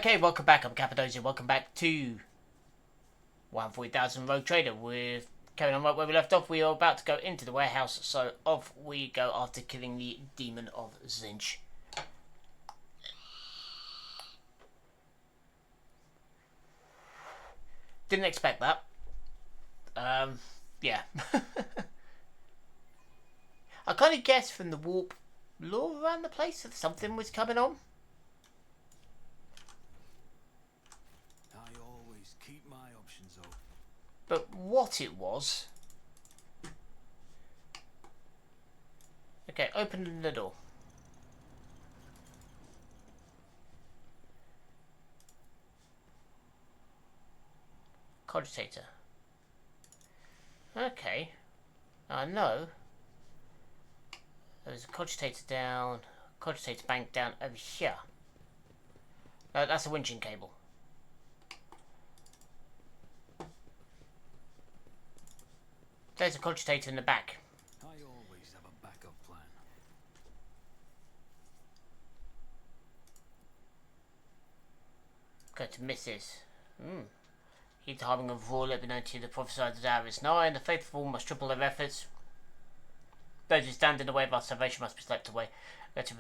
Okay, welcome back. I'm Cappadocia. Welcome back to 140,000 Rogue Trader. We're carrying on right where we left off. We are about to go into the warehouse, so off we go after killing the Demon of Zinch. Didn't expect that. Yeah. I kind of guessed from the warp lore around the place that something was coming on. I always keep my options open. But what it was... Okay, open the door. Cogitator. Okay. I know. There's a cogitator down. Cogitator bank down over here. No, that's a winching cable. There's a cogitator in the back. I always have a backup plan. Go to Mrs. Heed the harbinger of war, let me know to the prophesied hour is nigh, and the faithful must triple their efforts. Those who stand in the way of our salvation must be swept away. Let him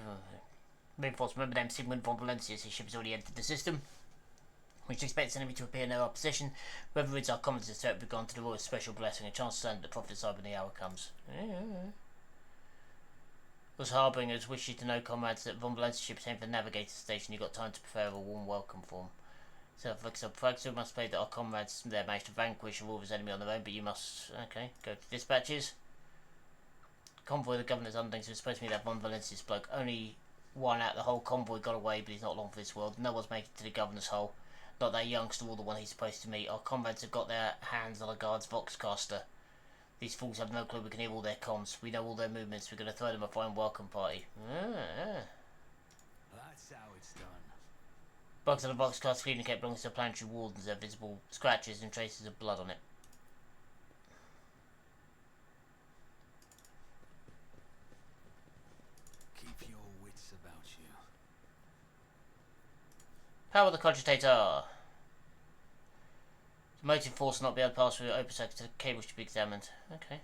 reinforce. Remember them, Sigmund von Valencia's his ship has already entered the system, which expects an enemy to appear in their opposition. Whoever rids our commons is threat, be gone to the Lord's special blessing, a chance to stand at the prophet's side when the hour comes. Those harbingers wish you to know, comrades, that von Valencia's ship is aimed for the navigator station. You got time to prepare a warm welcome for them. So, Fragster must play that our comrades there managed to vanquish a Wolver's enemy on their own, but you must, okay, go to dispatches. Convoy, the governor's underlings, was supposed to be that von Valencia's bloke. Only one out of the whole convoy got away, but he's not long for this world. No one's made it to the governor's hole. Not that youngster or the one he's supposed to meet. Our comrades have got their hands on a guard's voxcaster. These fools have no clue we can hear all their comms. We know all their movements. We're going to throw them a fine welcome party. That's how it's done. Bugs on the voxcaster communicate belongs to the planetary wardens. There are visible scratches and traces of blood on it. Keep your wits about you. Power the cogitator. The motive force will not be able to pass through the open circuit to the cables to be examined. Okay.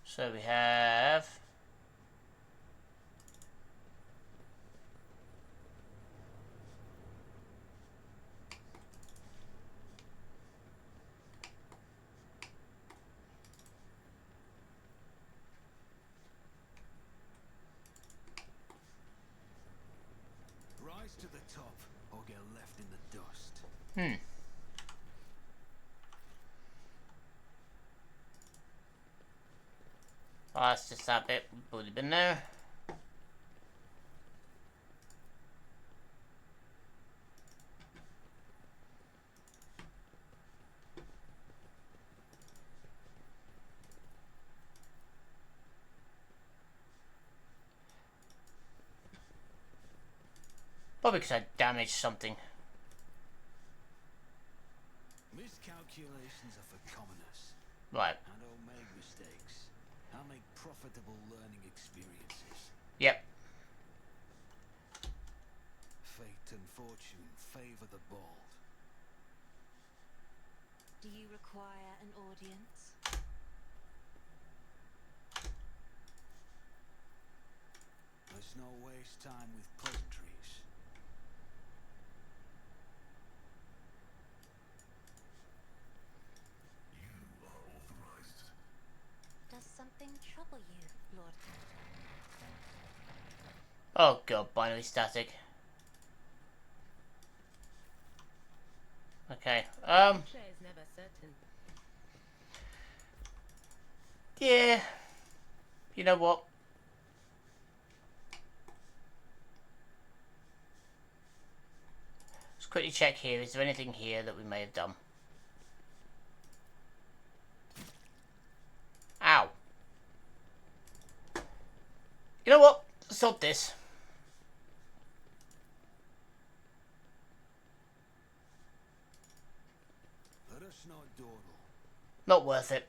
So we have... Rise to the top or get left in the dust. Oh, that's just that bit. We've already been there. Probably because I damaged something. Miscalculations are for commoners. Right. I don't make mistakes. I make profitable learning experiences. Yep. Fate and fortune favor the bold. Do you require an audience? Let's not waste time with pleasantries. Does something trouble you, Lord Captain? Oh god, binary static. Okay, yeah, you know what? Let's quickly check here, is there anything here that we may have done? Ow. You know what? Sod this. Let us not dawdle. Not worth it.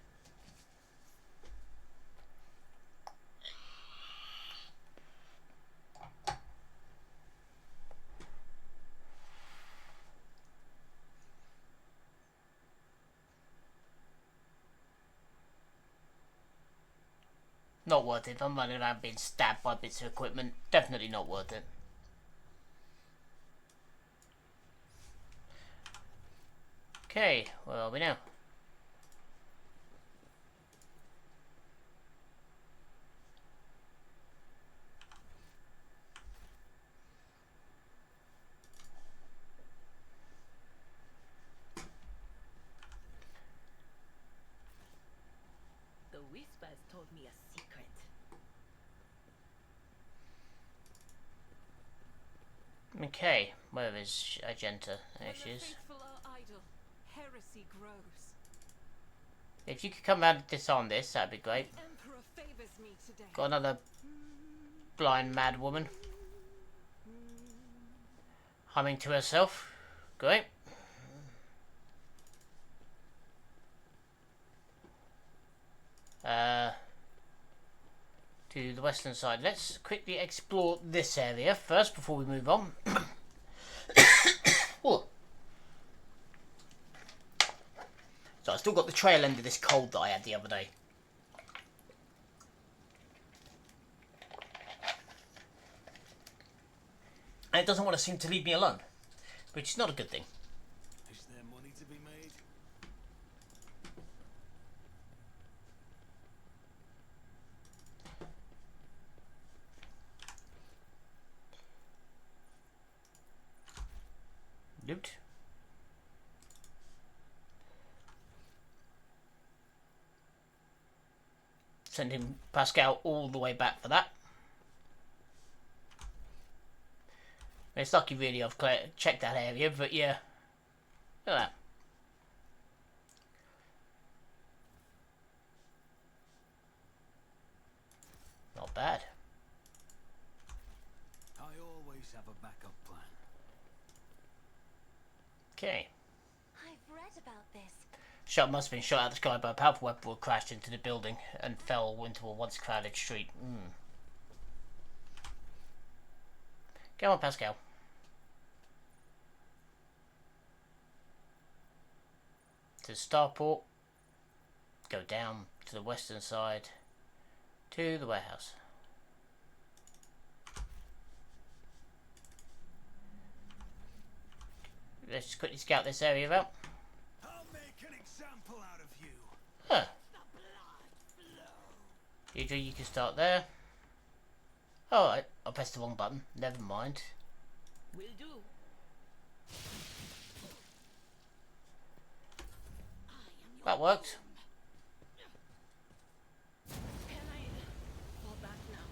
Not worth it. If I'm running around being stabbed by bits of equipment, definitely not worth it. Okay, where are we now? The whispers told me a secret. Okay, where is Agenta? There she is. Faithful are idle. Heresy grows. If you could come round and disarm this, that'd be great. Emperor favors me today. Got another blind mad woman humming to herself. Great. To the western side. Let's quickly explore this area first before we move on. Oh. So I still got the trail end of this cold that I had the other day. And it doesn't want to seem to leave me alone, which is not a good thing. Is there money to be made? Loot. Sending Pascal all the way back for that. It's lucky really I've checked that area, but yeah. Look at that. Not bad. I always have a backup plan. Okay. I've read about this. Shot must have been shot out of the sky by a powerful weapon, crashed into the building and fell into a once crowded street. Go on, Pascal. To the starport. Go down to the western side to the warehouse. Let's just quickly scout this area out. I'll make an example out of you. Huh. You can start there. Alright, I pressed the wrong button. Never mind. Will do. That worked. Can I fall back now?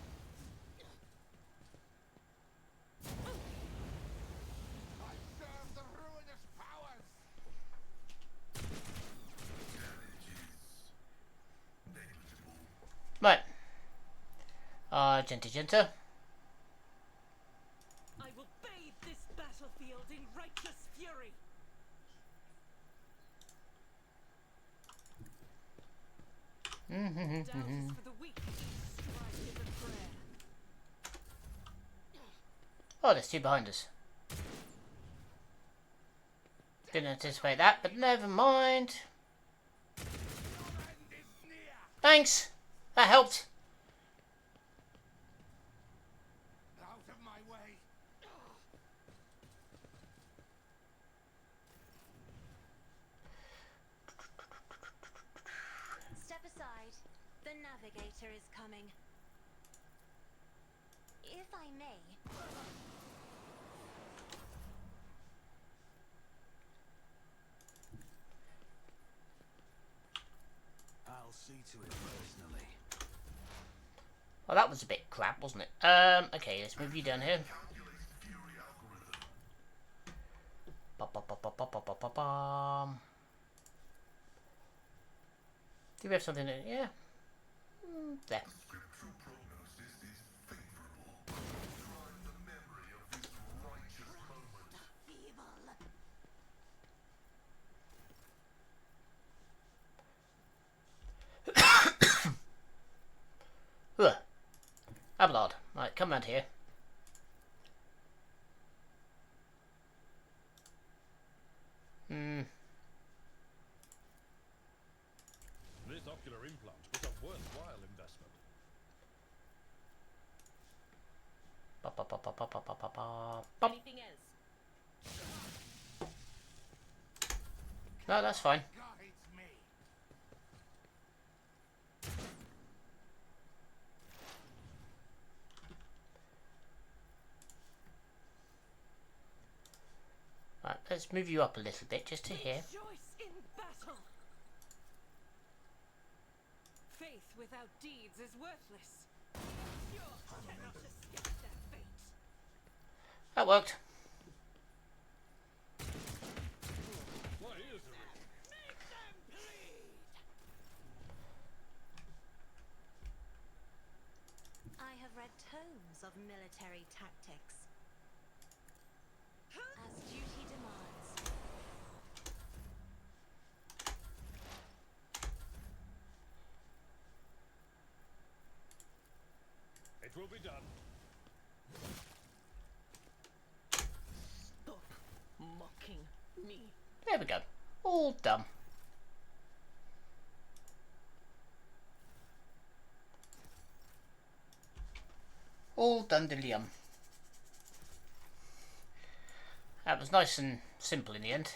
I serve the ruinous powers. Right. Genta. I will bathe this battlefield in righteous fury. Doubt is for the weak. Strife is a prayer. Oh, there's two behind us. Didn't anticipate that, but never mind. Thanks. That helped. Out of my way. Step aside. The navigator is coming. If I may. I'll see to it personally. Well, that was a bit crap, wasn't it? Okay, let's move you down here. Ba-ba-ba-ba-ba-ba-ba-bam. Do we have something in? Yeah. There. Ugh. Abelard. Right, come round here. This ocular implant was a worthwhile investment. Anything else? No, that's fine. Guides me. Right, let's move you up a little bit just to here. Rejoice in battle. Faith without deeds is worthless. You cannot escape their fate. That worked. Make them bleed. I have read tomes of military tactics. As duty demands. It will be done. Stop mocking me. There we go. All done. All done, Dillium. That was nice and simple in the end.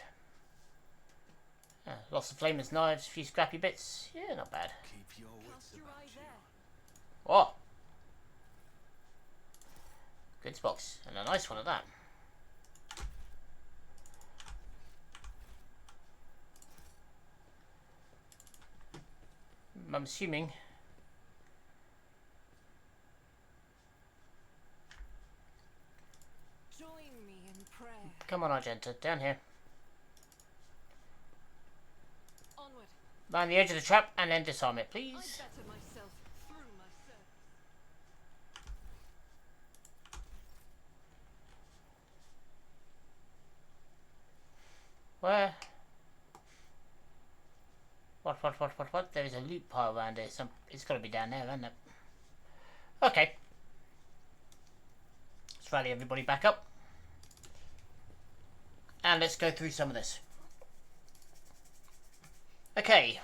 Lots of flamers, knives, a few scrappy bits. Yeah, not bad. Keep your wits Cast your about eye you. there. Oh! Goods box. And a nice one at that. I'm assuming. Join me in prayer. Come on, Argenta. Down here. Onward. Round the edge of the trap and then disarm it, I please. better myself through my service. Where? What? There is a loot pile around here. It's got to be down there, isn't it? Okay. Let's rally everybody back up. And let's go through some of this. Okay.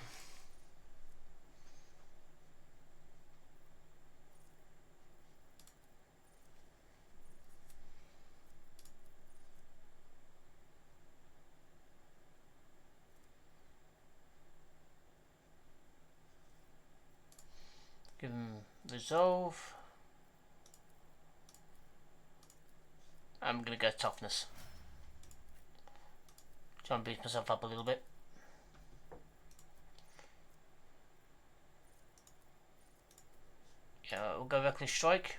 Give them resolve. I'm gonna go toughness. Try and boost myself up a little bit. Yeah, we'll go reckless strike.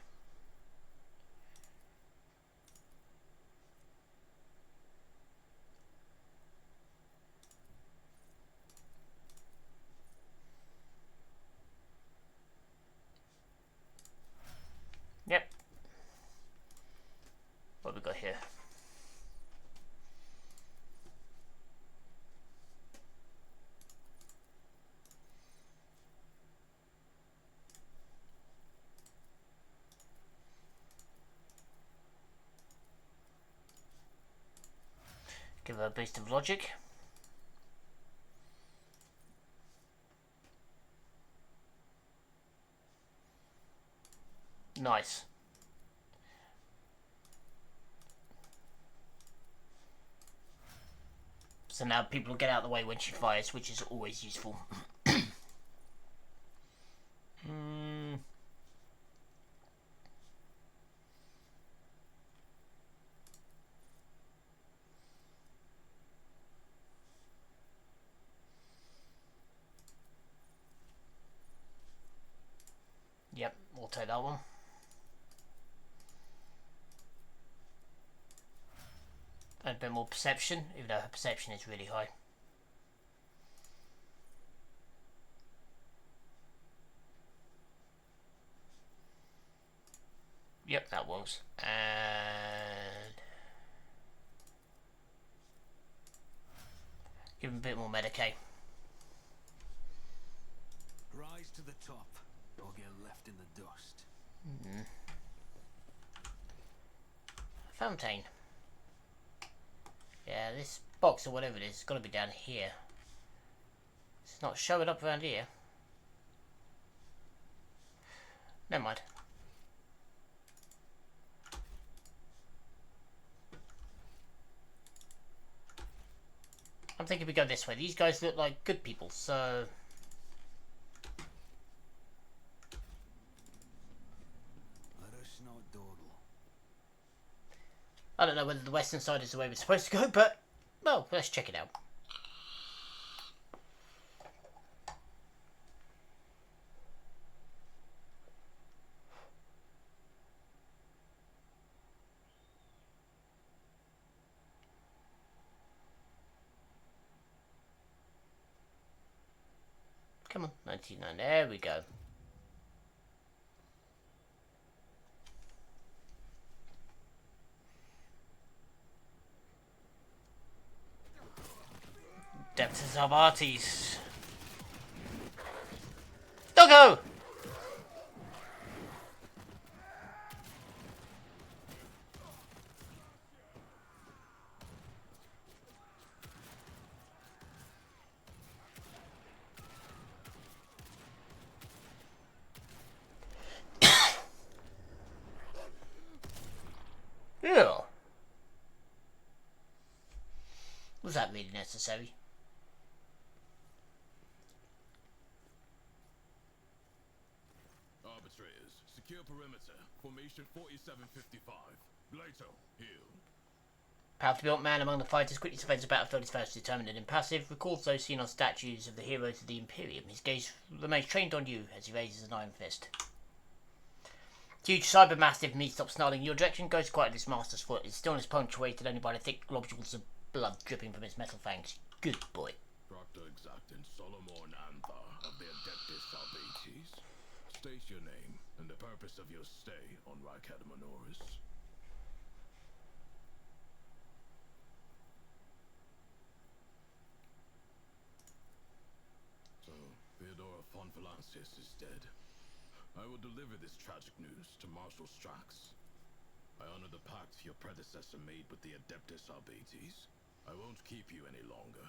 Yep. What have we got here? Give her a boost of logic. Nice. So now people will get out of the way when she fires, which is always useful. Yep, we'll take that one. And a bit more perception, even though her perception is really high. Yep, that works. And give him a bit more Medicaid. Rise to the top, or get left in the dust. Fountain. Yeah, this box or whatever it is, it's got to be down here. It's not showing up around here. Never mind. I'm thinking we go this way. These guys look like good people, so... Let us not dawdle. I don't know whether the western side is the way we're supposed to go, but... Well, let's check it out. Come on, 99. There we go. Depths of Artes. Doggo! Yeah. Was that really necessary? Arbitrators, secure perimeter. Formation 4755. Glato, heal. Powerfully built man among the fighters quickly surveys the battlefield, is first determined and impassive, recalls those seen on statues of the heroes of the Imperium. His gaze remains trained on you as he raises an iron fist. Huge cyber mastiff me stops snarling in your direction, goes quiet at his master's foot. His stillness punctuated only by the thick globules of blood dripping from his metal fangs. Good boy. Proctor Exactant Solomon Anthar of the Adeptus Albates. State your name and the purpose of your stay on Ricadamanoris. So, Theodora von Valancius is dead. I will deliver this tragic news to Marshal Strax. I honor the pact your predecessor made with the Adeptus Albates. I won't keep you any longer.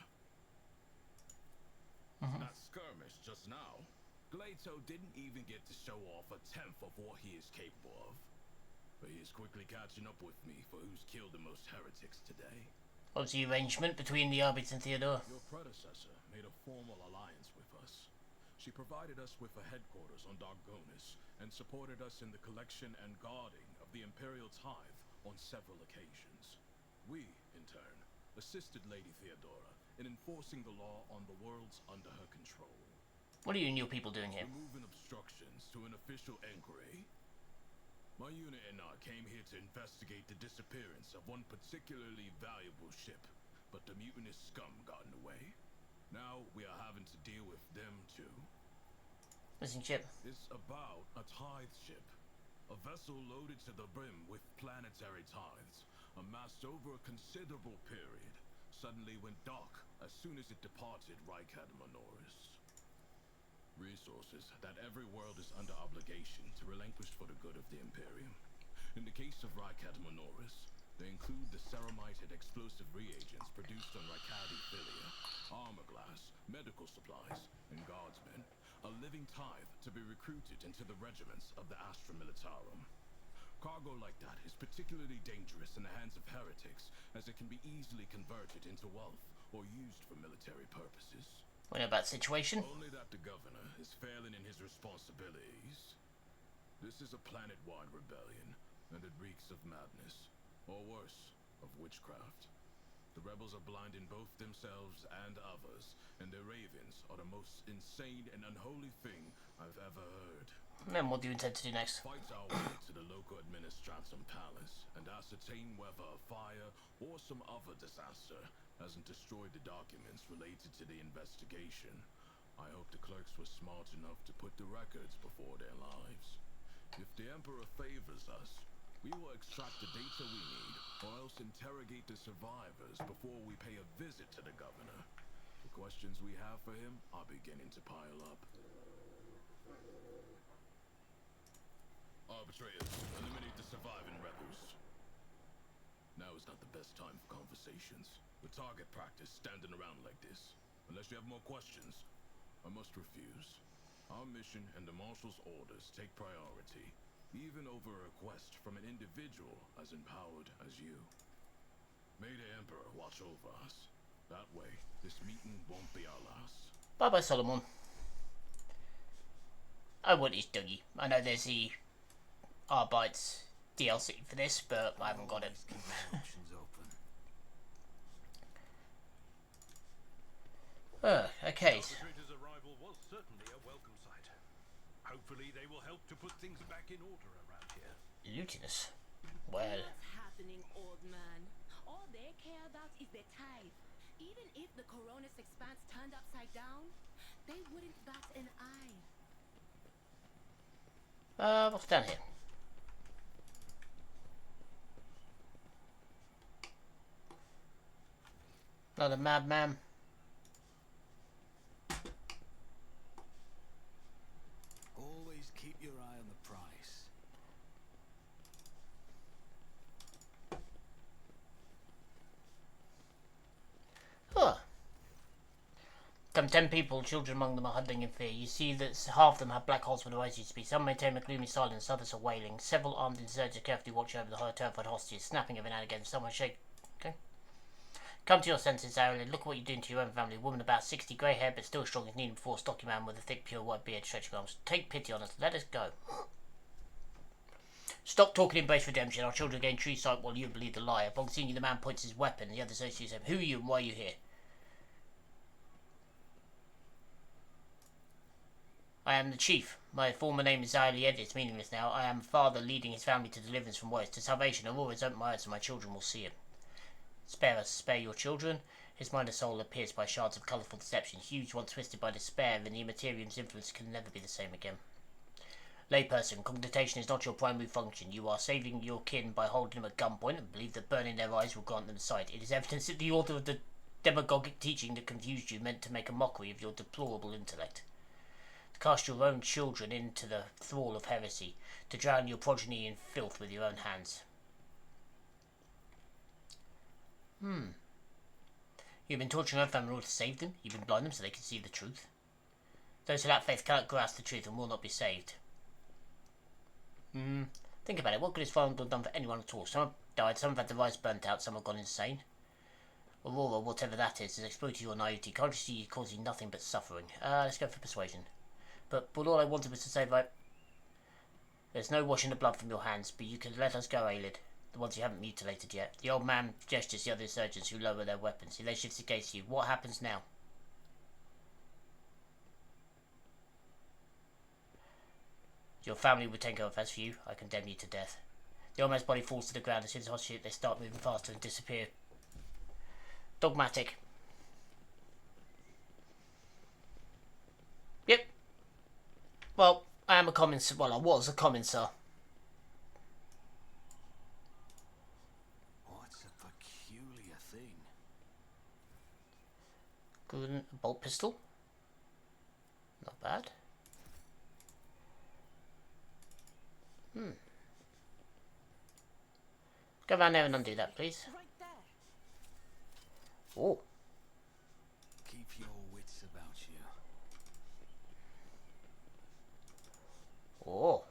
That skirmish just now, Glato didn't even get to show off a tenth of what he is capable of. But he is quickly catching up with me for who's killed the most heretics today. What's the arrangement between the Arbits and Theodora? Your predecessor made a formal alliance with us. She provided us with a headquarters on Dargonis and supported us in the collection and guarding of the Imperial tithe on several occasions. We, in turn, assisted Lady Theodora in enforcing the law on the worlds under her control. What are you and your people doing here? Removing obstructions to an official inquiry. My unit and I came here to investigate the disappearance of one particularly valuable ship, but the mutinous scum got in the way. Now we are having to deal with them too. Missing ship. It's about a tithe ship. A vessel loaded to the brim with planetary tithes, amassed over a considerable period, suddenly went dark as soon as it departed Ricadamanoris. Resources that every world is under obligation to relinquish for the good of the Imperium. In the case of Ricadamanoris, they include the ceramited explosive reagents produced on Ricadi Philia, armor glass, medical supplies, and guardsmen, a living tithe to be recruited into the regiments of the Astra Militarum. Cargo like that is particularly dangerous in the hands of heretics, as it can be easily converted into wealth or used for military purposes. We know about the situation. Only that the governor is failing in his responsibilities. This is a planet-wide rebellion, and it reeks of madness, or worse, of witchcraft. The rebels are blinding both themselves and others, and their ravens are the most insane and unholy thing I've ever heard. Then what do you intend to do next? Fight our way to the local administratum palace and ascertain whether a fire or some other disaster hasn't destroyed the documents related to the investigation. I hope the clerks were smart enough to put the records before their lives. If the Emperor favors us, we will extract the data we need, or else interrogate the survivors before we pay a visit to the governor. The questions we have for him are beginning to pile up. Arbitrators, eliminate the surviving rebels. Now is not the best time for conversations. With target practice standing around like this. Unless you have more questions, I must refuse. Our mission and the Marshal's orders take priority, even over a request from an individual as empowered as you. May the Emperor watch over us. That way, this meeting won't be our last. Bye bye, Solomon. I want his doggy. I know there's the Arbites DLC for this, but I haven't got it. Always keep our options open. Okay. Arbitrator's arrival was certainly a welcome sight. Hopefully they will help to put things back in order around here. Lootiness. Well, What's happening, old man? All they care about is their tithe. Even if the Coronis expanse turned upside down, they wouldn't bat an eye. what's down here? Another madman. Always keep your eye on the price. Huh. Some 10 people, children among them, are huddling in fear. You see that half of them have black holes where their eyes used to be. Some maintain a gloomy silence, others are wailing. Several armed insurgents carefully watch over the terrified hostages, snapping every now and again. Someone shake. Okay. Come to your senses, Aaron. Look at what you're doing to your own family. A woman about 60, grey hair, but still strong as needed before. A stocky man with a thick, pure white beard, stretching arms. Take pity on us. Let us go. Stop talking, embrace redemption. Our children gain true sight while you believe the lie. Upon seeing you, the man points his weapon. The other associates him. Who are you and why are you here? I am the chief. My former name is Zaylied. It's meaningless now. I am a father leading his family to deliverance from woes, to salvation. I've always opened my eyes so my children will see him. Spare us, spare your children. His mind and soul are pierced by shards of colourful deception, huge once twisted by despair, and the Immaterium's influence can never be the same again. Layperson, cognition is not your primary function. You are saving your kin by holding them at gunpoint and believe that burning their eyes will grant them sight. It is evidence that the author of the demagogic teaching that confused you meant to make a mockery of your deplorable intellect. To cast your own children into the thrall of heresy, to drown your progeny in filth with your own hands. You've been torturing your own family in order to save them. You've been blind them so they can see the truth. Those who lack faith cannot grasp the truth and will not be saved. Think about it. What good has Farmville done for anyone at all? Some have died, some have had their eyes burnt out, some have gone insane. Aurora, whatever that is, has exploited your naivety. Can't you see you causing nothing but suffering? Let's go for persuasion. But all I wanted was to say, right, there's no washing the blood from your hands, but you can let us go, Aelid. The ones you haven't mutilated yet. The old man gestures the other insurgents who lower their weapons. He then shifts against you. What happens now? Your family would take off. As for you, I condemn you to death. The old man's body falls to the ground. As soon as hostages, they start moving faster and disappear. Dogmatic. Yep. Well, I am a Cominsar. Well, I was a Cominsar. What's a peculiar thing? Good. Bolt pistol. Not bad. Go around there and undo that, please. Right there. Oh. Keep your wits about you. Oh.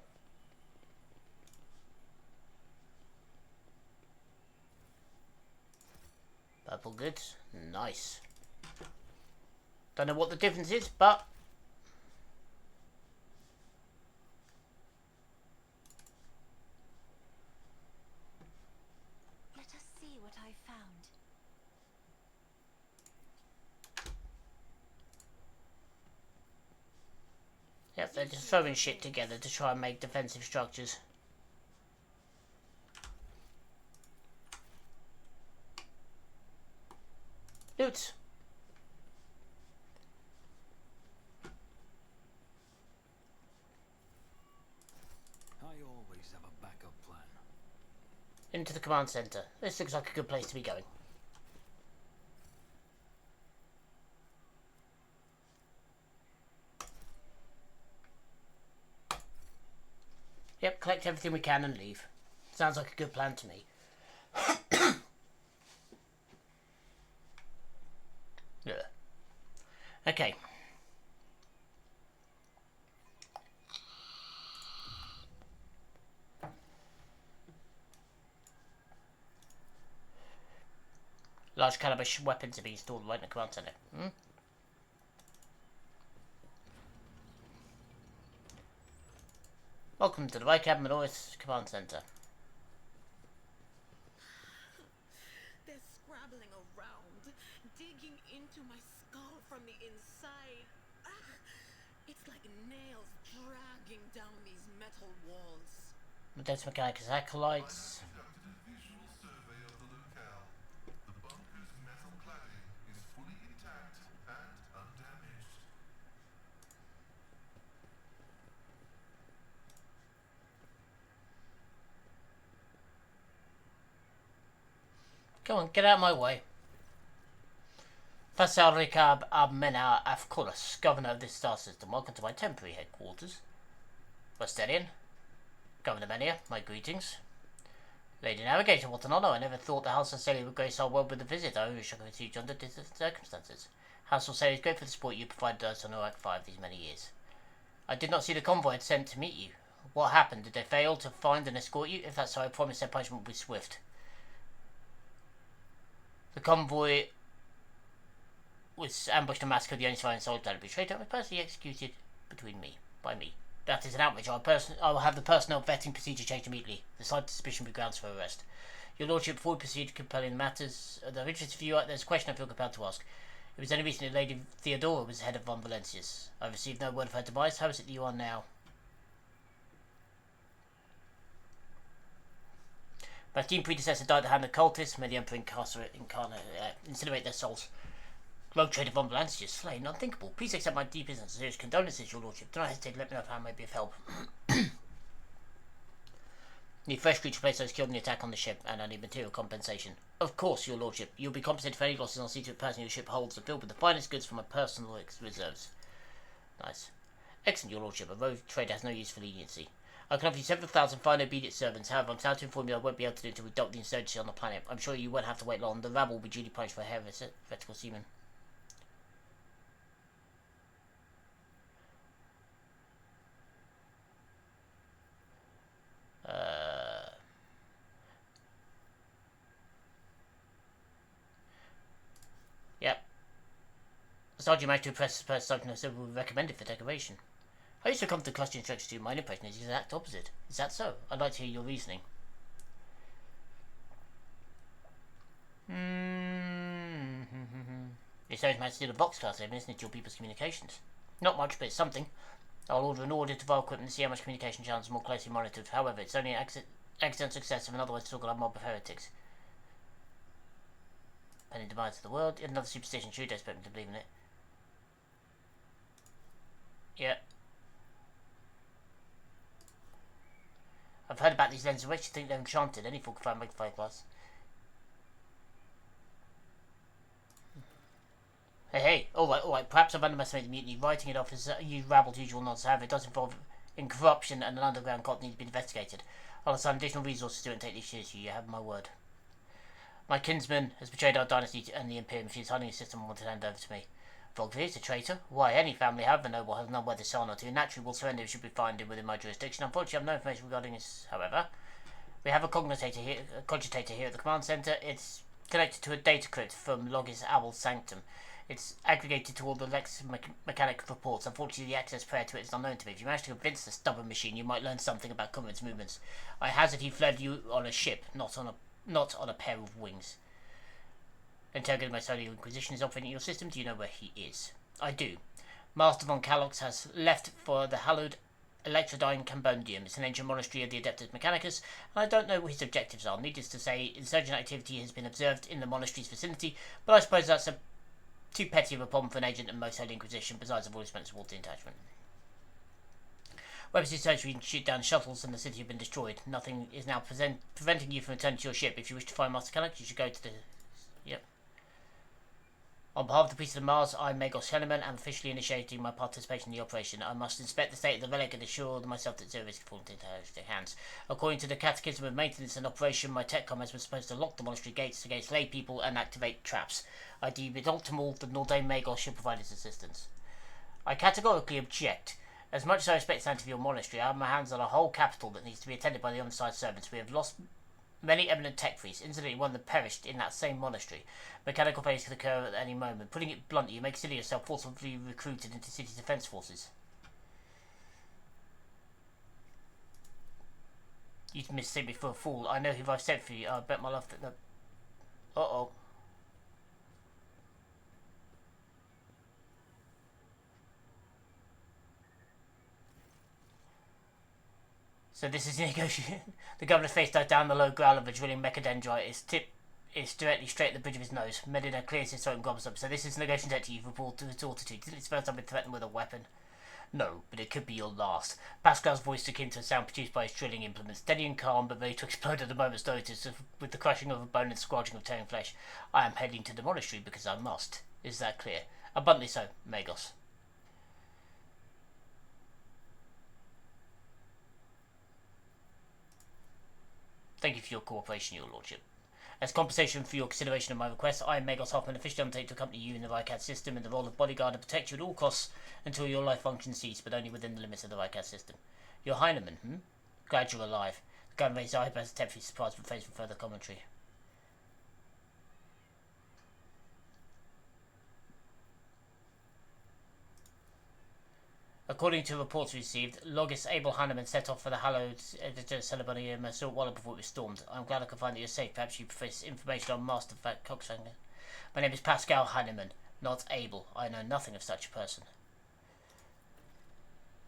Purple goods. Nice. Don't know what the difference is, but Let us see what I found. yep, they're just throwing shit together to try and make defensive structures. Loot. I always have a backup plan. Into the command center. This looks like a good place to be going. Yep, collect everything we can and leave. Sounds like a good plan to me. Yeah. Okay. Large caliber weapons to be installed right in the command center. Welcome to the Warhammer North Command Center. They're scrabbling around, digging into my skull from the inside. It's like nails dragging down these metal walls. Those mechanics acolytes. Conducted a visual survey of the locale. The bunker's metal cladding is fully intact and undamaged. Come on, get out of my way. Fasal Rikab Abmena Afkulas, Governor of this star system. Welcome to my temporary headquarters. Westerian, Governor Menia, my greetings. Lady Navigator, what an honour. I never thought the House of Celia would grace our world with a visit. I wish I could receive you under different circumstances. House of Celia is grateful for the support you provided us on Iraq 5 these many years. I did not see the convoy had sent to meet you. What happened? Did they fail to find and escort you? If that's so, I promise their punishment will be swift. The convoy was ambushed and massacred. The only surviving soldier that betrayed was personally executed by me. That is an outrage. I will have the personnel vetting procedure changed immediately. The slightest suspicion will be grounds for arrest. Your Lordship, before we proceed compelling matters of interest for you, there's a question I feel compelled to ask. It was only recently Lady Theodora was head of Von Valencius. I received no word of her demise. How is it that you are now? My esteemed predecessor died at the hand of cultists. May the Emperor incinerate their souls. Rogue trader Von Valencius slain. Unthinkable. Please accept my deepest and sincerest condolences, Your Lordship. Do not hesitate to let me know if I may be of help. Need fresh crew to place those killed in the attack on the ship, and I need material compensation. Of course, Your Lordship. You'll be compensated for any losses. I'll see to it personally your ship holds are filled with the finest goods from my personal reserves. Nice. Excellent, Your Lordship. A rogue trader has no use for leniency. I can offer you several thousand fine obedient servants. However, I'm sad to inform you I won't be able to do it until we dump the insurgency on the planet. I'm sure you won't have to wait long. The rabble will be duly punished for heretical seamen. Yep. Aside, you managed to impress something that would be recommended for decoration. I used to come to cluster instructions to. My impression is the exact opposite. Is that so? I'd like to hear your reasoning. Your service managed to do a box class over listening to your people's communications. Not much, but it's something. I'll order an audit of our equipment and see how much communication channels are more closely monitored. However, it's only an accidental success of an otherwise talk-about mob of heretics. Pending demise of the world. Another superstition. Sure, you don't expect me to believe in it. Yeah. I've heard about these lenses. Which you think they're enchanted? Any fool can find magnifying glass. Hey, alright. Perhaps I've underestimated the mutiny. Writing it off as you rabbled usual nonsense. However, it does involve in corruption and an underground cult need to be investigated. I'll assign additional resources to it and take these seriously. You have my word. My kinsman has betrayed our dynasty and the Imperium. She is hiding his system and wanted to hand over to me. Volkvir is a traitor? Why, any family, however noble, has none worth a son or two. Naturally will surrender if should be found within my jurisdiction. Unfortunately, I have no information regarding this, however. We have a cogitator here at the command center. It's connected to a data crypt from Logis Owl Sanctum. It's aggregated to all the mechanic reports. Unfortunately, the access prior to it is unknown to me. If you manage to convince the stubborn machine, you might learn something about Cominsar's movements. I hazard he fled you on a ship, not on a pair of wings. Interrogated my Solar Inquisition is operating your system. Do you know where he is? I do. Master von Kalox has left for the hallowed Electrodyne Cambodium. It's an ancient monastery of the Adeptus Mechanicus, and I don't know what his objectives are. Needless to say, insurgent activity has been observed in the monastery's vicinity, but I suppose that's too petty of a problem for an agent and most Holy Inquisition, besides I've always spent towards the attachment. Weapons surgery can shoot down shuttles and the city have been destroyed. Nothing is now preventing you from returning to your ship. If you wish to find Master Kalox, you should go to the... Yep. On behalf of the Priest of Mars, I, Magos Helliman, am officially initiating my participation in the operation. I must inspect the state of the relic and assure myself that zero risk falls into her hands. According to the Catechism of Maintenance and Operation, my tech comrades were supposed to lock the monastery gates against lay people and activate traps. I deem it optimal that Nordain Magos should provide his assistance. I categorically object. As much as I respect the sanctity of your monastery, I have my hands on a whole capital that needs to be attended by the on-site servants. We have lost Many eminent tech priests, incidentally one of them perished in that same monastery. Mechanical failures could occur at any moment. Putting it bluntly, you make silly yourself forcibly recruited into city defense forces. You mistake me for a fool. I know who I've sent for you. I bet my life that no. Uh-oh. So this is the negotiation. The governor's face died down the low growl of a drilling mechadendrite. Its tip is directly straight at the bridge of his nose. Medina clears his throat and gobbles up. So this is the negotiation tactic you've reported to altitude. Isn't it the first time been threatened with a weapon? No, but it could be your last. Pascal's voice akin to a sound produced by his drilling implement, steady and calm, but ready to explode at a moment's notice with the crushing of a bone and squelching of tearing flesh. I am heading to the monastery because I must. Is that clear? Abundantly so, Magos. Thank you for your cooperation, your lordship. As compensation for your consideration of my request, I, Magos Hoffman, officially undertake to accompany you in the Rycat system in the role of bodyguard and protect you at all costs until your life function cease, but only within the limits of the Rycat system. You're Heinemann, Glad you're alive. The gun raised his eyebrows, temporarily surprised, but faced with further commentary. According to reports received, Logis Abel Hanneman set off for the hallowed ceremony in Masur Wallah before it was stormed. I'm glad I could find that you're safe. Perhaps you profess information on Master Coxhanger. My name is Pascal Hanneman, not Abel. I know nothing of such a person.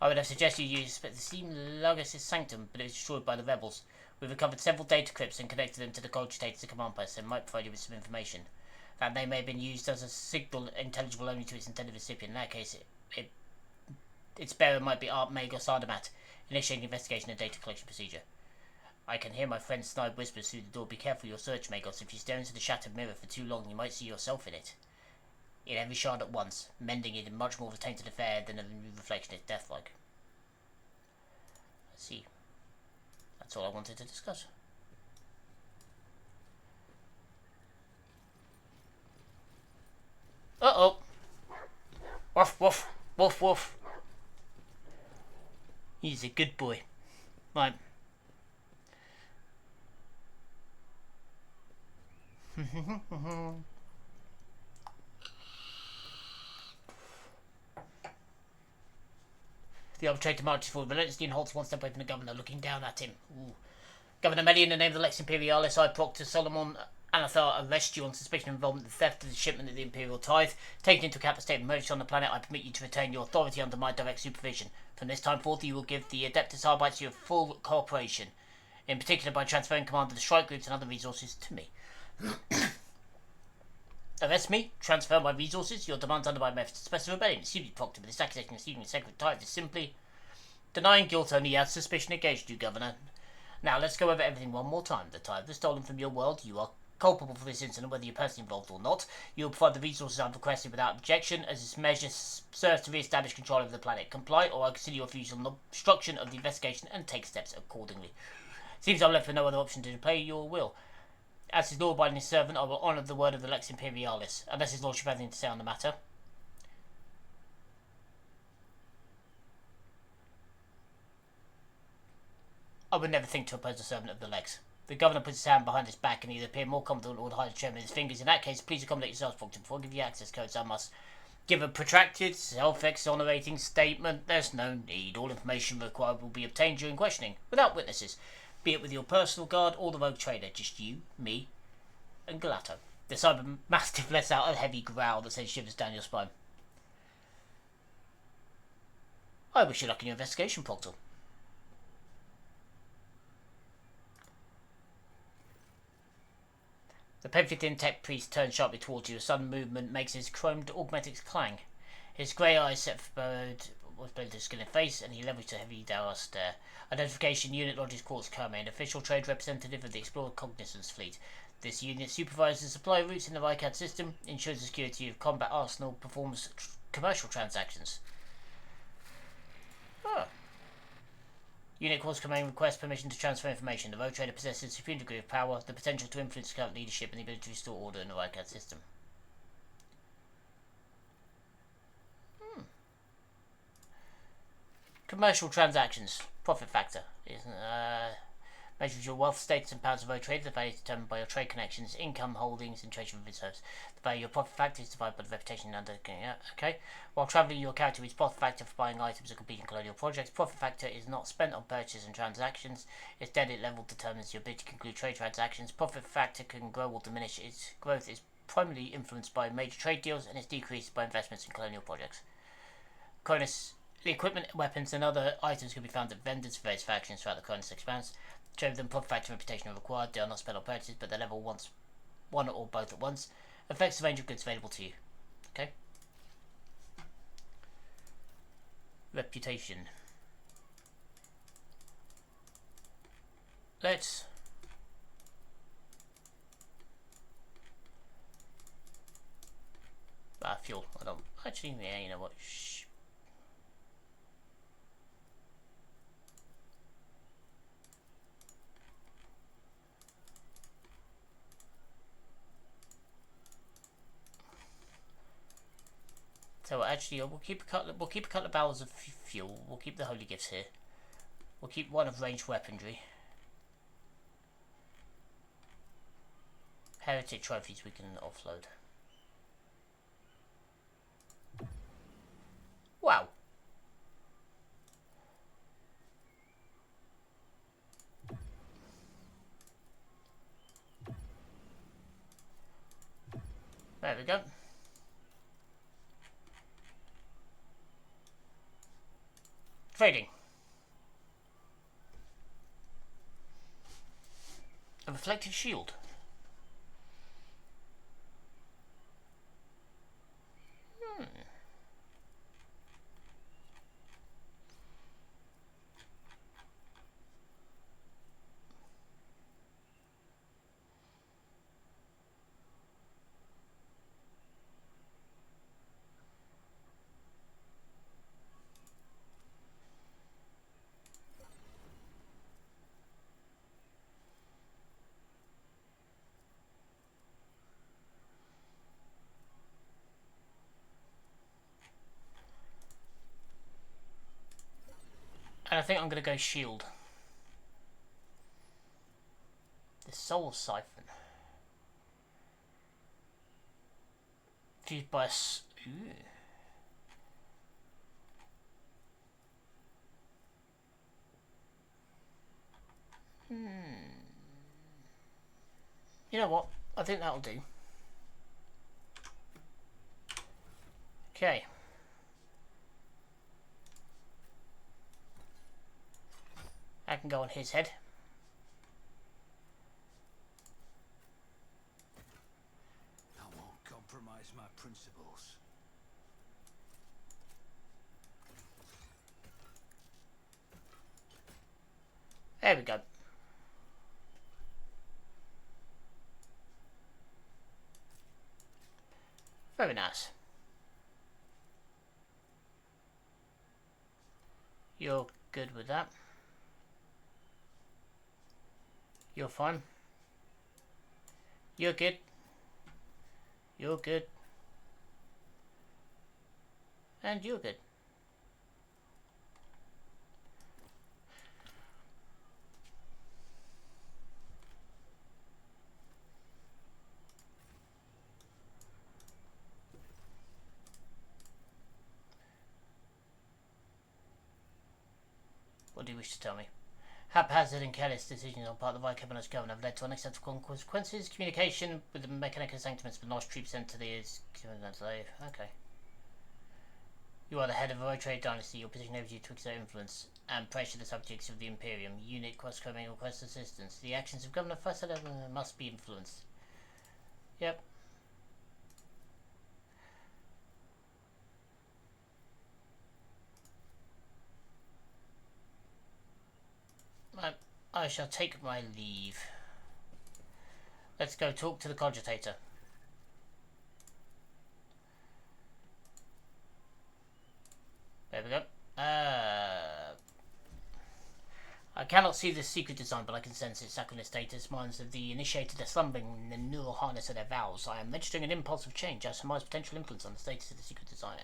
I would have suggested you use the same Logis' sanctum, but it was destroyed by the rebels. We've recovered several data crypts and connected them to the cogitator's command post and might provide you with some information. That they may have been used as a signal intelligible only to its intended recipient. In that case, its bearer might be Magos Ardamat, initiating investigation and data collection procedure. I can hear my friend's snide whispers through the door. Be careful your search, Magos. If you stare into the shattered mirror for too long, you might see yourself in it. In every shard at once, mending it in much more of a tainted affair than a reflection is death-like. I see. That's all I wanted to discuss. Uh-oh! Woof, woof, woof, woof. He's a good boy. Right. The arbitrator marches forward relentlessly and halts one step away from the governor, looking down at him. Ooh. Governor Melly, in the name of the Lex Imperialis, I, Proctor Solomon Anathar, arrest you on suspicion of involvement in the theft of the shipment of the Imperial tithe. Taking into account the state of emergency on the planet, I permit you to retain your authority under my direct supervision. From this time forth, you will give the Adeptus Arbites your full cooperation, in particular by transferring command of the strike groups and other resources to me. Arrest me, transfer my resources, your demands under my methods to suppress the rebellion. Excuse me, Proctor, but this accusation of receiving a sacred tithe is simply denying guilt only as suspicion engaged you, Governor. Now, let's go over everything one more time. The tithe was stolen from your world. You are culpable for this incident, whether you're personally involved or not. You will provide the resources I've requested without objection, as this measure serves to re-establish control over the planet. Comply, or I consider your refusal an obstruction of the investigation and take steps accordingly. Seems I'm left with no other option to play your will. As his law-abiding servant, I will honour the word of the Lex Imperialis, unless his lordship has anything to say on the matter. I would never think to oppose a servant of the Lex. The governor puts his hand behind his back and either appear more confident or hide the chairman with his fingers. In that case, please accommodate yourselves, Proctor. Before I give you access codes, I must give a protracted, self-exonerating statement. There's no need. All information required will be obtained during questioning, without witnesses. Be it with your personal guard or the rogue trader. Just you, me, and Galato. The cyber mastiff lets out a heavy growl that sends shivers down your spine. I wish you luck in your investigation, Proctor. The paper-thin tech priest turns sharply towards you. A sudden movement makes his chromed augmetics clang. His grey eyes set was blended to his skin and face, and he levels a heavy dour stare. Identification unit lodges quartz Kermay, an official trade representative of the Explorer Cognizance Fleet. This unit supervises the supply routes in the Rycat system, ensures the security of combat arsenal, performs commercial transactions. Oh. Unit Quartz Command requests permission to transfer information. The rogue trader possesses a supreme degree of power, the potential to influence current leadership, and the ability to restore order in the Rycat system. Commercial transactions. Profit factor. Measures your wealth, status, and powers of road trade. The value is determined by your trade connections, income, holdings, and trade reserves. The value of your profit factor is divided by the reputation under. Yeah, okay. While travelling, your character reads profit factor for buying items or completing colonial projects. Profit factor is not spent on purchases and transactions. Its debit level determines your ability to conclude trade transactions. Profit factor can grow or diminish. Its growth is primarily influenced by major trade deals and is decreased by investments in colonial projects. Cronus. The equipment, weapons, and other items can be found at vendors for various factions throughout the Cronus expanse. Trade with them, profit factor and reputation are required. They are not spent on purchases, but they level one or both at once. Affects the range of goods available to you. Okay. Reputation. Let's fuel. I don't actually. Yeah, you know what? So actually, we'll keep a couple. We'll keep a couple of barrels of fuel. We'll keep the holy gifts here. We'll keep one of ranged weaponry. Heritage trophies we can offload. Wow. There we go. Trading. A reflective shield. And I think I'm going to go shield. The soul siphon. Fused by a... You know what? I think that'll do. Okay. I can go on his head. I won't compromise my principles. There we go. Very nice. You're good with that. You're fine. You're good. You're good. And you're good. What do you wish to tell me? Haphazard and careless decisions on part of the Warhammer's government have led to unacceptable consequences. Communication with the Mechanical Sanctiments but not troops sent to the... Okay. You are the head of a road trade dynasty. Your position enables you to exert influence and pressure the subjects of the Imperium. Unit cross-coming request assistance. The actions of Governor Fassad must be influenced. Yep. I shall take my leave. Let's go talk to the cogitator. There we go. I cannot see the secret design, but I can sense its sacrament status. Minds of the initiated are slumbering in the neural harness of their vows. I am registering an impulse of change. I surmise potential influence on the status of the secret design.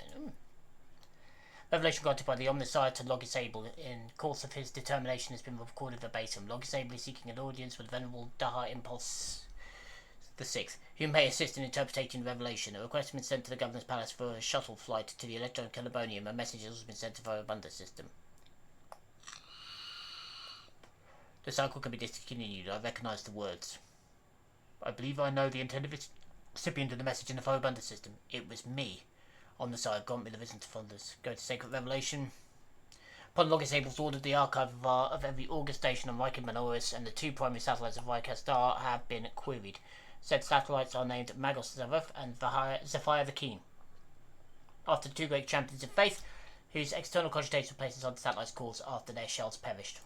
Revelation granted by the Omnisire to Logis Able in course of his determination has been recorded verbatim. Logis Able is seeking an audience with Venerable Daha Impulse the Sixth, who may assist in interpreting the revelation. A request has been sent to the Governor's Palace for a shuttle flight to the Electron Calabonium. A message has also been sent to the Abundant system. The cycle can be discontinued. I recognise the words. I believe I know the intended recipient of the message in the Abundant system. It was me. On the side, grant me the vision to funders. Go to Sacred Revelation. Upon Logis Able's order, the archive of every August station on Riken Manoris and the 2 primary satellites of Riker Star have been queried. Said satellites are named Magos Zavath and Zephyr the Keen, after the 2 great champions of faith, whose external cogitation places on the satellites' cores after their shells perished.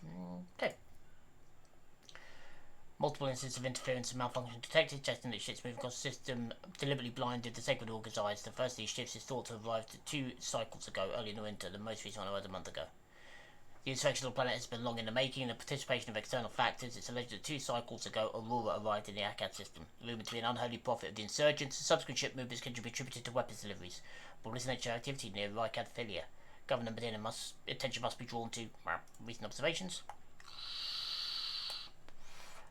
Okay. Multiple instances of interference and malfunction detected, suggesting that ships moving across the system deliberately blinded the Sacred Augur's eyes. The first of these ships is thought to have arrived 2 cycles ago, early in the winter. The most recent one arrived a month ago. The insurrection of the planet has been long in the making, and the participation of external factors. It's alleged that 2 cycles ago, Aurora arrived in the Akkad system, rumoured to be an unholy prophet of the insurgents. The subsequent ship movements can be attributed to weapons deliveries. But what is the nature of activity near Rykad Philia? Governor Medina attention must be drawn to recent observations.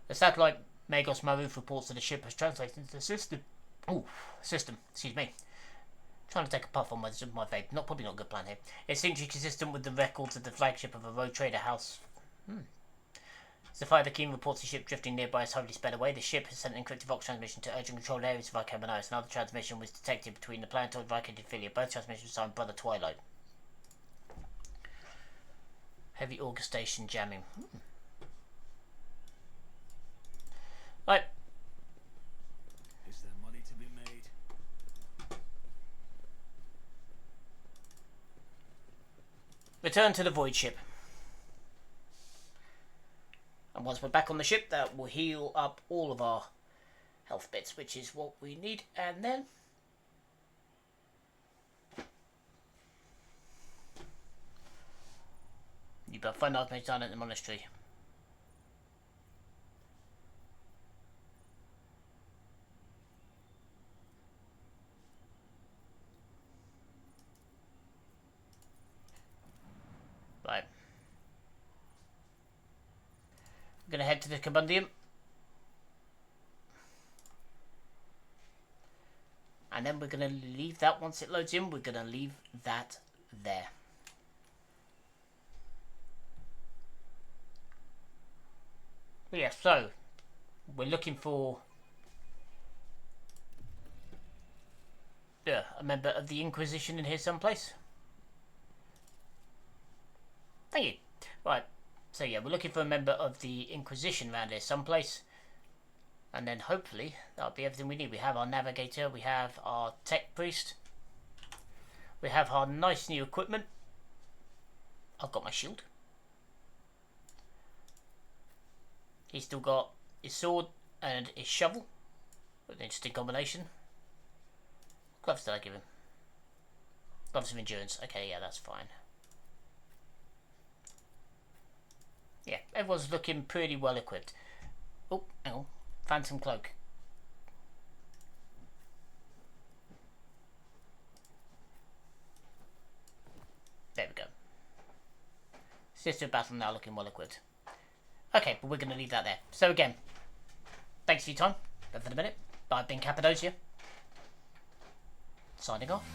The satellite Magos Maruf reports that the ship has translated into the system. Excuse me. Trying to take a puff on my vape. Probably not a good plan here. It seems to be consistent with the records of the flagship of a road trader house. Zephyr the King reports the ship drifting nearby as hurriedly sped away. The ship has sent an encrypted Vox transmission to urgent controlled areas of Viking Manoris. Another transmission was detected between the planetoid Viking and Philia. Both transmissions signed Brother Twilight. Heavy August station jamming. Right. Is there money to be made? Return to the void ship. And once we're back on the ship, that will heal up all of our health bits, which is what we need. And then you better find out down at the monastery. Right. We're going to head to the Combundium. And then we're going to leave that once it loads in. We're going to leave that there. But yeah, so we're looking for a member of the Inquisition in here someplace. Thank you. Right, so yeah, we're looking for a member of the Inquisition around here someplace. And then hopefully that'll be everything we need. We have our navigator, we have our tech priest, we have our nice new equipment. I've got my shield. He's still got his sword and his shovel. An interesting combination. Gloves did I give him? Gloves of endurance. Okay, yeah, that's fine. Yeah, everyone's looking pretty well equipped. Oh, hang on. Phantom cloak. There we go. Sister of Battle now looking well equipped. Okay, but we're going to leave that there. So again, thanks for your time. But for the minute, I've been Cappadocia. Signing off.